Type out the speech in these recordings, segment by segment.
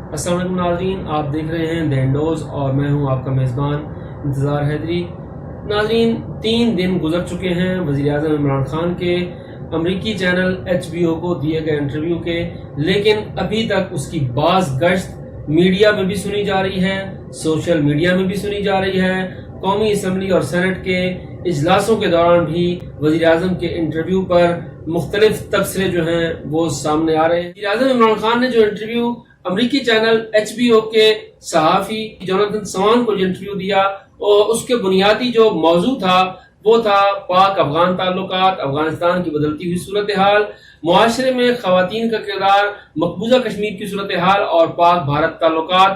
السلام علیکم ناظرین، آپ دیکھ رہے ہیں دی انڈوز اور میں ہوں آپ کا میزبان انتظار حیدری۔ ناظرین، 3 دن گزر چکے ہیں وزیر اعظم عمران خان کے امریکی چینل HBO کو دیے گئے انٹرویو کے، لیکن ابھی تک اس کی بعض گشت میڈیا میں بھی سنی جا رہی ہے، سوشل میڈیا میں بھی سنی جا رہی ہے۔ قومی اسمبلی اور سینٹ کے اجلاسوں کے دوران بھی وزیر اعظم کے انٹرویو پر مختلف تبصرے جو ہیں وہ سامنے آ رہے ہیں۔ وزیر اعظم عمران خان نے جو انٹرویو امریکی چینل HBO کے صحافی جوناتhan سوان کو جو انٹرویو دیا، اور اس کے بنیادی جو موضوع تھا وہ تھا پاک افغان تعلقات، افغانستان کی بدلتی ہوئی صورتحال، معاشرے میں خواتین کا کردار، مقبوضہ کشمیر کی صورتحال اور پاک بھارت تعلقات۔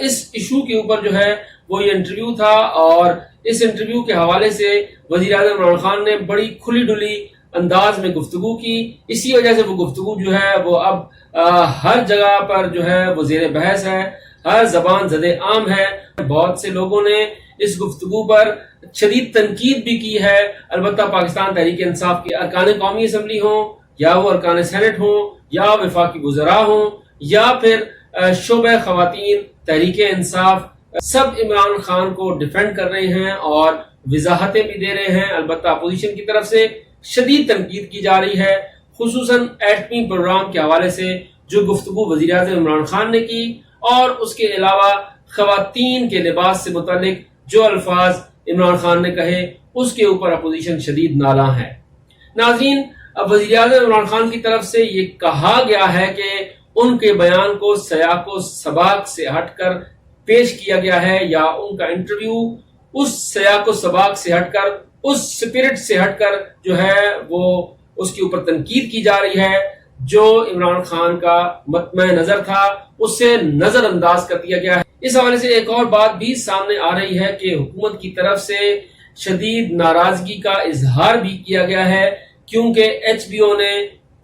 اس ایشو کے اوپر جو ہے وہ یہ انٹرویو تھا، اور اس انٹرویو کے حوالے سے وزیر اعظم عمران خان نے بڑی کھلی ڈلی انداز میں گفتگو کی۔ اسی وجہ سے وہ گفتگو جو ہے وہ اب ہر جگہ پر جو ہے وہ زیر بحث ہے، ہر زبان زد عام ہے۔ بہت سے لوگوں نے اس گفتگو پر شدید تنقید بھی کی ہے، البتہ پاکستان تحریک انصاف کے ارکان قومی اسمبلی ہوں یا وہ ارکان سینٹ ہوں یا وفاقی وزراء ہوں یا پھر شعبہ خواتین تحریک انصاف، سب عمران خان کو ڈیفینڈ کر رہے ہیں اور وضاحتیں بھی دے رہے ہیں۔ البتہ اپوزیشن کی طرف سے شدید تنقید کی جا رہی ہے، خصوصاً ایٹمی پروگرام کے حوالے سے جو گفتگو وزیر اعظم عمران خان نے کی، اور اس کے علاوہ خواتین کے لباس سے متعلق جو الفاظ عمران خان نے کہے اس کے اوپر اپوزیشن شدید نالاں ہے۔ ناظرین، اب وزیر اعظم عمران خان کی طرف سے یہ کہا گیا ہے کہ ان کے بیان کو سیاق و سباق سے ہٹ کر پیش کیا گیا ہے، یا ان کا انٹرویو اس سیاق و سباق سے ہٹ کر، اس سپرٹ سے ہٹ کر جو ہے وہ اس کے اوپر تنقید کی جا رہی ہے۔ جو عمران خان کا مطمع نظر تھا اس سے نظر انداز کر دیا گیا ہے۔ اس حوالے سے ایک اور بات بھی سامنے آ رہی ہے کہ حکومت کی طرف سے شدید ناراضگی کا اظہار بھی کیا گیا ہے، کیونکہ HBO نے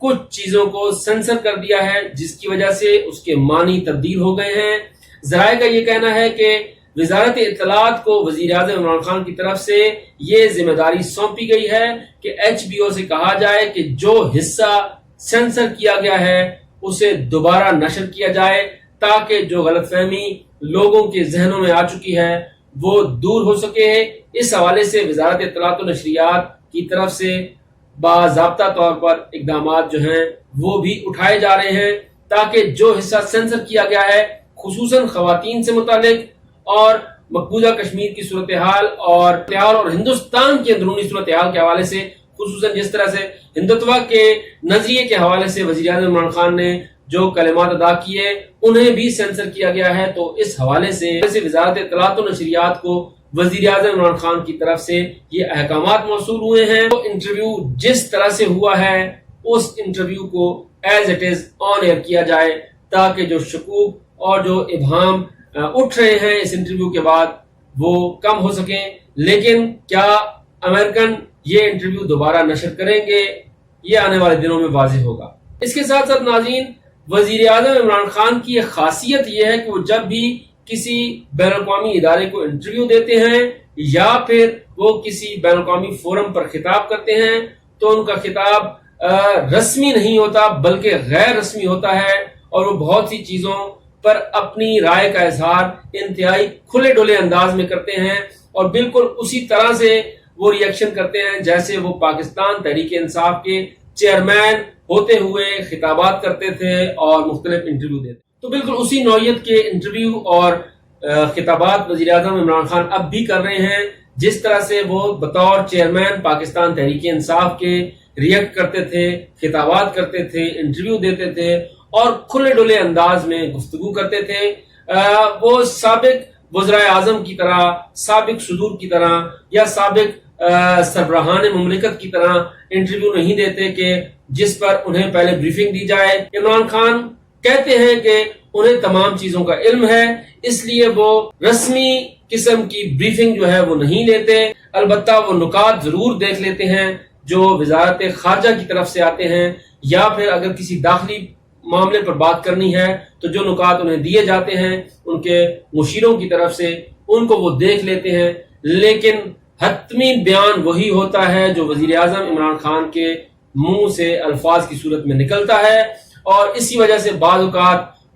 کچھ چیزوں کو سینسر کر دیا ہے جس کی وجہ سے اس کے معنی تبدیل ہو گئے ہیں۔ ذرائع کا یہ کہنا ہے کہ وزارت اطلاعات کو وزیر اعظم عمران خان کی طرف سے یہ ذمہ داری سونپی گئی ہے کہ HBO سے کہا جائے کہ جو حصہ سینسر کیا گیا ہے اسے دوبارہ نشر کیا جائے، تاکہ جو غلط فہمی لوگوں کے ذہنوں میں آ چکی ہے وہ دور ہو سکے۔ اس حوالے سے وزارت اطلاعات و نشریات کی طرف سے باضابطہ طور پر اقدامات جو ہیں وہ بھی اٹھائے جا رہے ہیں، تاکہ جو حصہ سینسر کیا گیا ہے خصوصاً خواتین سے متعلق اور مقبوضہ کشمیر کی صورتحال اور ہندوستان کی اندرونی صورتحال کے حوالے سے، خصوصاً جس طرح سے ہندوتوا کے نظریے کے حوالے سے وزیر اعظم عمران خان نے جو کلمات ادا کیے انہیں بھی سینسر کیا گیا ہے۔ تو اس حوالے سے وزارت اطلاعات و نشریات کو وزیر اعظم عمران خان کی طرف سے یہ احکامات موصول ہوئے ہیں۔ وہ انٹرویو جس طرح سے ہوا ہے اس انٹرویو کو as it is on air کیا جائے، تاکہ جو شکوک اور جو ابہام اٹھ رہے ہیں اس انٹرویو کے بعد وہ کم ہو سکیں۔ لیکن کیا امریکن یہ انٹرویو دوبارہ نشر کریں گے، یہ آنے والے دنوں میں واضح ہوگا۔ اس کے ساتھ ساتھ ناظرین، وزیر اعظم عمران خان کی ایک خاصیت یہ ہے کہ وہ جب بھی کسی بین الاقوامی ادارے کو انٹرویو دیتے ہیں یا پھر وہ کسی بین الاقوامی فورم پر خطاب کرتے ہیں تو ان کا خطاب رسمی نہیں ہوتا بلکہ غیر رسمی ہوتا ہے، اور وہ بہت سی چیزوں پر اپنی رائے کا اظہار انتہائی کھلے ڈولے انداز میں کرتے ہیں، اور بالکل اسی طرح سے وہ ری ایکشن کرتے ہیں جیسے وہ پاکستان تحریک انصاف کے چیئرمین ہوتے ہوئے خطابات کرتے تھے اور مختلف انٹرویو دیتے۔ تو بالکل اسی نوعیت کے انٹرویو اور خطابات وزیر اعظم عمران خان اب بھی کر رہے ہیں، جس طرح سے وہ بطور چیئرمین پاکستان تحریک انصاف کے ریئیکٹ کرتے تھے، خطابات کرتے تھے، انٹرویو دیتے تھے اور کھلے ڈولے انداز میں گفتگو کرتے تھے۔ وہ سابق وزرائے اعظم کی طرح، سابق صدور کی طرح یا سابق سربراہان مملکت کی طرح انٹرویو نہیں دیتے کہ جس پر انہیں پہلے بریفنگ دی جائے۔ عمران خان کہتے ہیں کہ انہیں تمام چیزوں کا علم ہے، اس لیے وہ رسمی قسم کی بریفنگ جو ہے وہ نہیں لیتے، البتہ وہ نکات ضرور دیکھ لیتے ہیں جو وزارت خارجہ کی طرف سے آتے ہیں، یا پھر اگر کسی داخلی معاملے پر بات کرنی ہے تو جو نکات انہیں دیے جاتے ہیں ان کے مشیروں کی طرف سے ان کو وہ دیکھ لیتے ہیں، لیکن حتمی بیان وہی ہوتا ہے جو وزیر اعظم عمران خان کے منہ سے الفاظ کی صورت میں نکلتا ہے، اور اسی وجہ سے بعض اوقات